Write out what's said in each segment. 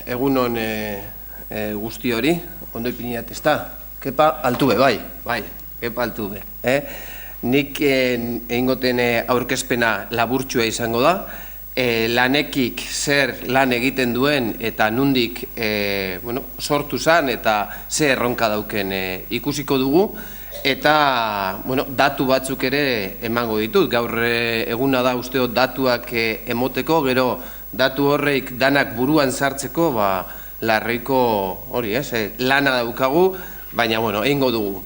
Egunon guzti hori, ondo ipiniat ez da, kepa altube, bai, kepa altube. Nik egingoten aurkezpena laburtsua izango da, lanekik zer lan egiten duen eta nundik sortu zan eta zer erronka dauken ikusiko dugu, eta datu batzuk ere emango ditut. Gaur eguna da usteot datuak emoteko, gero datu horreik danak buruan sartzeko, larreiko hori, lana daukagu, baina, egingo dugu.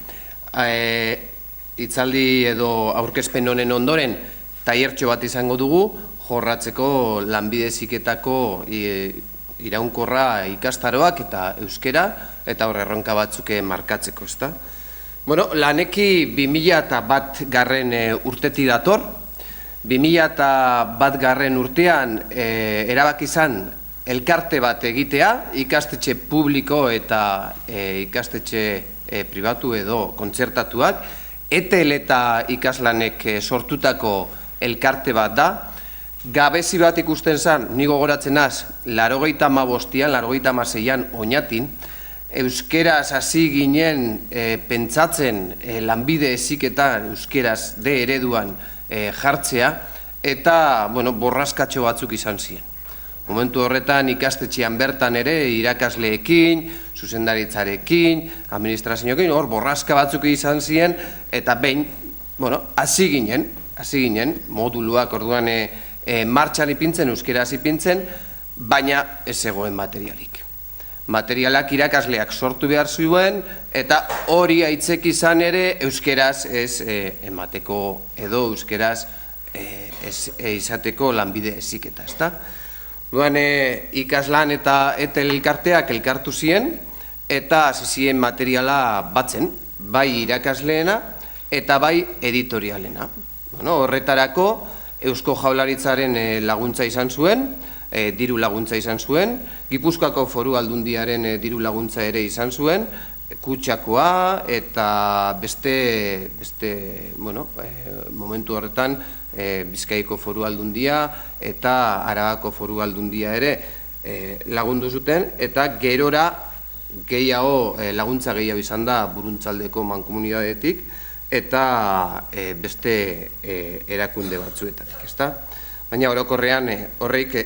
Hitzaldi edo aurkezpen honen ondoren, tailertxo bat izango dugu, jorratzeko lanbide heziketako iraunkorra ikastaroak eta euskera, eta hor erronka batzuk markatzeko, ezta? Laneki 2001 garren urtetik dator. 2001 garren urtean erabaki izan elkarte bat egitea, ikastetxe publiko eta ikastetxe pribatu edo kontzertatuak, ETL eta ikaslanek sortutako elkarte bat da. Gabezi bat ikusten zen, nigo gogoratzen az, 85an, 86an oinatin, euskeraz hasi ginen pentsatzen lanbide heziketan euskeraz D ereduan jartzea, eta borraskatxo batzuk izan ziren. Momentu horretan ikastetxean bertan ere irakasleekin, zuzendaritzarekin, administrazioekin, hor borraska batzuk izan ziren, eta behin, hasi ginen, moduluak orduan martxan ipintzen, euskeraz ipintzen, baina ez zegoen materialik. Materialak irakasleak sortu behar zuen, eta hori aitzek izan ere euskeraz ez emateko edo euskeraz izateko lanbide heziketa, ezta? Ikaslan eta ETL elkarteak elkartu ziren, eta hasi ziren materiala batzen, bai irakasleena eta bai editorialena. Horretarako Eusko Jaurlaritzaren laguntza izan zuen, diru laguntza izan zuen, Gipuzkoako Foru Aldundiaren diru laguntza ere izan zuen, Kutxakoa eta beste momentu horretan Bizkaiko Foru Aldundia eta Arabako Foru Aldundia ere lagundu zuten, eta gerora laguntza gehiago izan da Buruntzaldeko mankomunidadetik eta beste erakunde batzuetatik, ezta? Baina orokorrean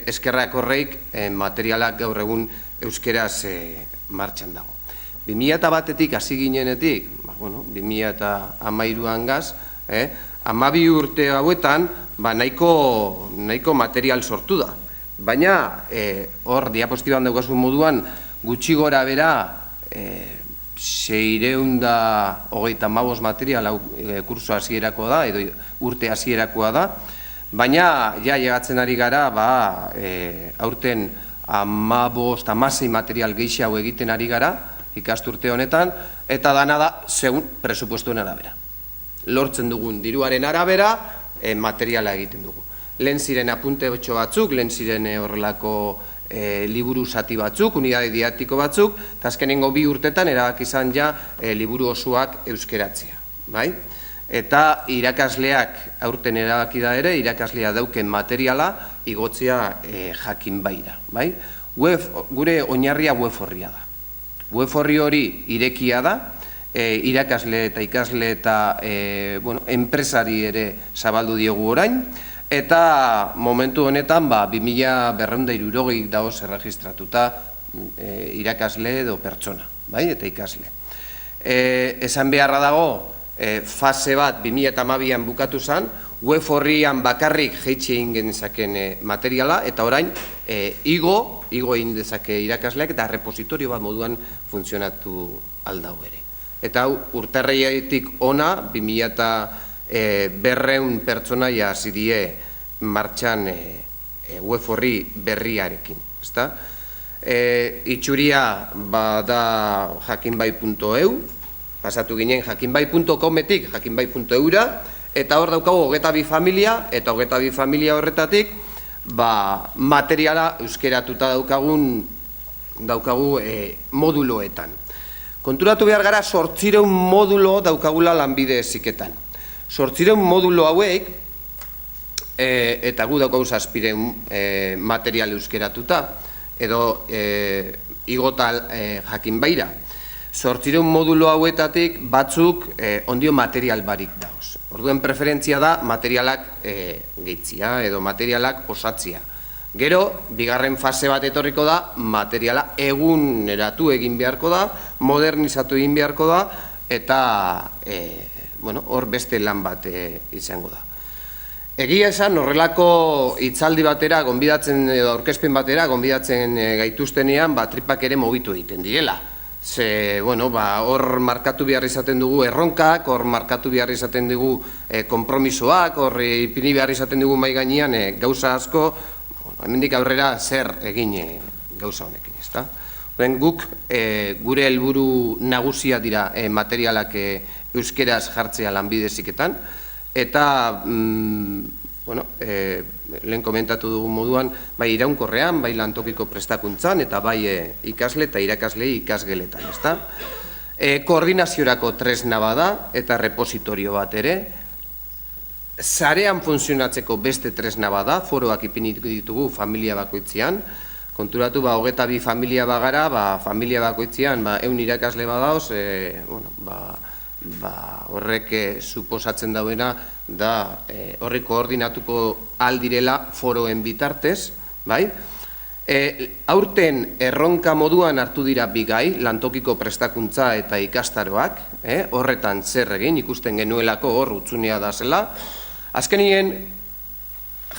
eskerrak horreik materialak gaur egun euskeraz martxan dago. 2001etik hasi ginenetik, 2013an gaz, 12 urte hauetan nahiko material sortu da. Baina hor diapostiban daukasun moduan gutxi gora bera 625 material kurso hasierako da, edo urte hasierakoa da, baina llegatzen ari gara aurten 15-16 material gehiago egiten ari gara ikasturte honetan, eta dana da segun presupuestuen arabera. Lortzen dugun diruaren arabera materiala egiten dugu. Lehen ziren apunte batzuk, lehen ziren horrelako liburu zati batzuk, unidade didaktiko batzuk, eta azkenengo 2 urtetan erabaki izan ja liburu osoak euskeratzea. Eta irakasleak aurten erabaki da ere, irakaslea dauken materiala igotzea jakin baira. Gure oinarria web horria da. Web horri hori irekia da, irakasle eta ikasle eta enpresari ere zabaldu diogu orain, eta momentu honetan 2260 dagoz erregistratuta irakasle edo pertsona, eta ikasle. Esan beharra dago, fase bat 2012an bukatu zen, web horrian bakarrik jeitxe egin genezaken materiala, eta orain igo egin dezake irakasleak eta repositorio bat moduan funtzionatu aldau ere. Eta hau urtarriatik ona 2200 pertsonaia hasi die martxan web horri berriarekin. Itxuria da jakinbai.eu, pasatu ginen jakinbai.cometik jakinbai.eura, eta hor daukagu 22 familia, eta 22 familia horretatik materiala euskeratuta daukagu moduloetan. Konturatu behar gara 800 modulo daukagula lanbide heziketan. 800 modulo hauek, eta gu daukagu 700 material euskeratuta, edo igotal jakin baira. 800 modulo hauetatik batzuk ondio material barik dauz. Orduen preferentzia da materialak gehitzia edo materialak osatzia. Gero, bigarren fase bat etorriko da, materiala eguneratu egin beharko da, modernizatu egin beharko da, eta hor beste lan bat izango da. Egia esan, horrelako hitzaldi batera, gonbidatzen edo aurkezpen batera, gonbidatzen gaituztenean, tripak ere mugitu egiten direla. Ze, hor markatu behar izaten dugu erronkak, hor markatu behar izaten dugu konpromisoak, hor ipini behar izaten dugu mai gainean gauza asko, hemendik aurrera zer egin gauza honekin, ezta? Guk gure helburu nagusia dira materialak euskeraz jartzea lanbide heziketan, eta lehen komentatu dugun moduan, bai iraunkorrean, bai lantokiko prestakuntzan, eta bai ikasle eta irakaslei ikasgeletan, ezta? Koordinaziorako tresna bada, eta repositorio bat ere, sarean funtzionatzeko beste tresna bada, foroak ipinitu ditugu familia bakoitzean, konturatu 22 familia bagara, familia bakoitzean 100 irakasle badaoz, horrek suposatzen dauena da horrek koordinatuko aldirela foroen bitartez, bai? Aurten erronka moduan hartu dira bigai, lantokiko prestakuntza eta ikastaroak, horretan zer egin, ikusten genuelako hor utzunea da zela. Azkenien,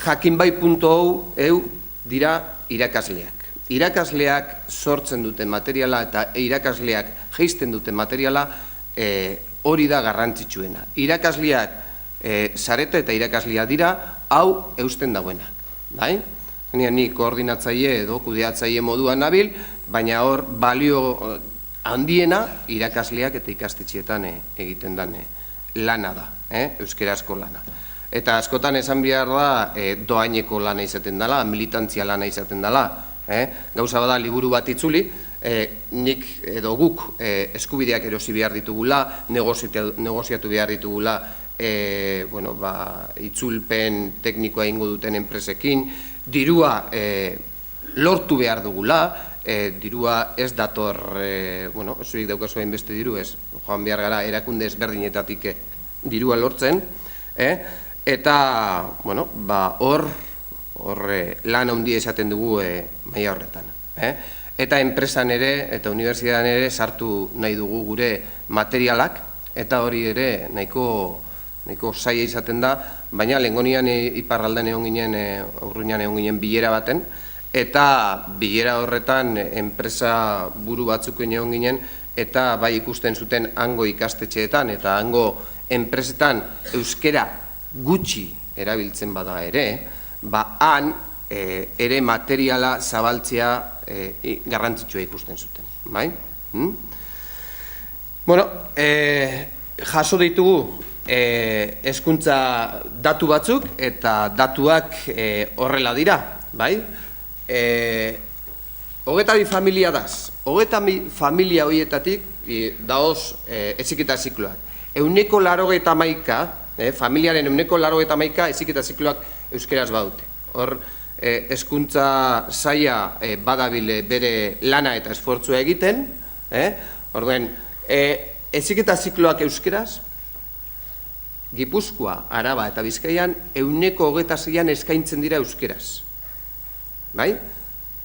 jakinbai.eu dira irakasleak. Irakasleak sortzen duten materiala eta irakasleak jeisten duten materiala hori da garrantzitsuena. Irakasleak sareta eta irakaslea dira, hau eusten dauenak. Ni koordinatzaile edo kudeatzaile moduan nabil, baina hor balio handiena irakasleak eta ikastetxeetan egiten den lana da, euskerazko lana. Eta askotan esan behar da doaineko lana izaten dela, militantzia lana izaten dela. Gauza bada liburu bat itzuli, nik edo guk eskubideak erosi behar ditugula, negoziatu behar ditugula itzulpen teknikoa ingo duten enpresekin, dirua lortu behar dugula, dirua ez dator, zuik daukazu hainbeste diru ez, joan behar gara erakunde ezberdinetatik dirua lortzen, eta hor lan handia esaten dugu maila horretan. Eta enpresan ere, eta unibertsitatean ere sartu nahi dugu gure materialak, eta hori ere nahiko zaila izaten da, baina lehengonian iparraldean egon ginen, Urruñan egon ginen bilera baten, eta bilera horretan enpresa buru batzuk egon ginen, eta bai ikusten zuten hango ikastetxeetan, eta hango enpresetan euskera gutxi erabiltzen bada ere, han ere materiala zabaltzea garrantzitsua ikusten zuten. Jaso ditugu hezkuntza datu batzuk, eta datuak horrela dira. 22 familia daz. 22 familia horietatik daoz heziketa zikloak. 181, familiaren 181 heziketa zikloak euskeraz badute. Hor, hezkuntza saila badabile bere lana eta esfortzua egiten, orduen, heziketa zikloak euskeraz, Gipuzkoa, Araba eta Bizkaian 126an eskaintzen dira euskeraz.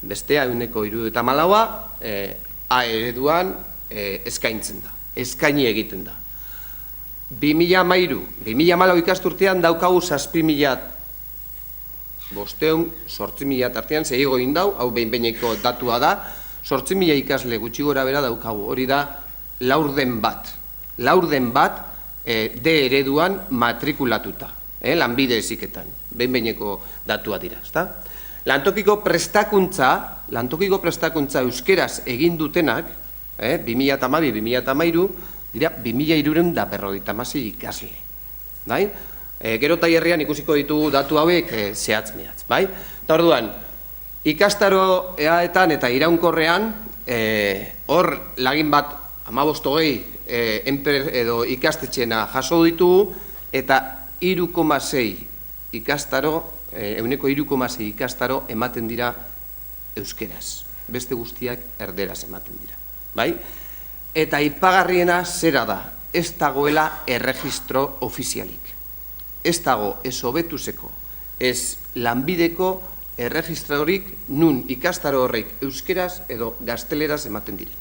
Bestea 174a A ereduan eskaintzen da, eskaini egiten da. 2014 ikasturtean daukagu 7.500 tartean, segigo indau, hau behin-behineko datua da, 8.000 ikasle gutxi gora bera daukagu, hori da laurden bat D ereduan matrikulatuta, lanbide heziketan, behin-behineko datua dira, ezta? Lantokiko prestakuntza euskeraz egin dutenak, 2012-2013, dira 2.356 ikasle. Gero taierrian ikusiko ditugu datu hauek zehatz-mehatz. Eta orduan, ikastaroetan eta iraunkorrean, hor lagin bat 15 edo ikastetxena jaso ditugu, eta 3,6 ikastaro, 3,6 ikastaro ematen dira euskeraz. Beste guztiak erderaz ematen dira. Bai? Eta aipagarriena zera da, ez dagoela erregistro ofizialik. Ez dago ez hobetuzeko, ez lanbideko erregistrorik nun ikastaro horreik euskeraz edo gazteleraz ematen diren.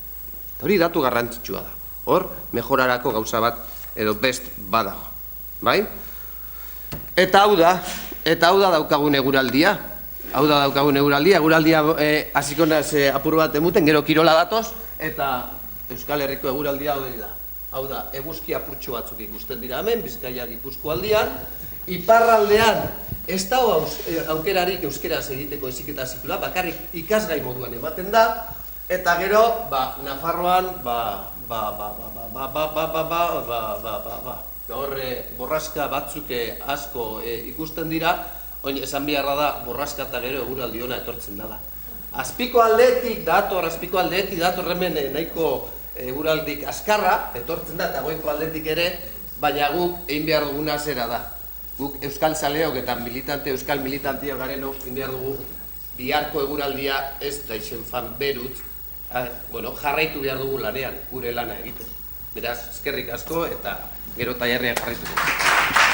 Hori datu garrantzitsua da. Hor, mejorarako gauza bat edo best badago. Bai? Eta hau da daukagun eguraldia. Eguraldia hasiko naiz apur bat emuten, gero kirola datoz, eta Euskal Herriko eguraldia hori da. Hau da, eguzki apurtxo batzuk ikusten dira hemen, Bizkaia Gipuzkoa aldian, iparraldean ez dago aukerarik euskeraz egiteko heziketa zikloa, bakarrik ikasgai moduan ematen da, eta gero, Nafarroan, horre borraska batzuk asko ikusten dira, oin esan beharra da, borraska eta gero eguraldi ona etortzen dela. Azpiko aldetik dator hemen nahiko eguraldik askarra, etortzen da, eta goiko aldetik ere, baina guk egin behar duguna zera da. Guk euskal zaleok eta euskal militantiok garen egin behar dugu biharko eguraldia ez daixen fan berut, jarraitu behar dugu lanean, gure lana egiten. Beraz, eskerrik asko eta gero tailerrean jarraituko.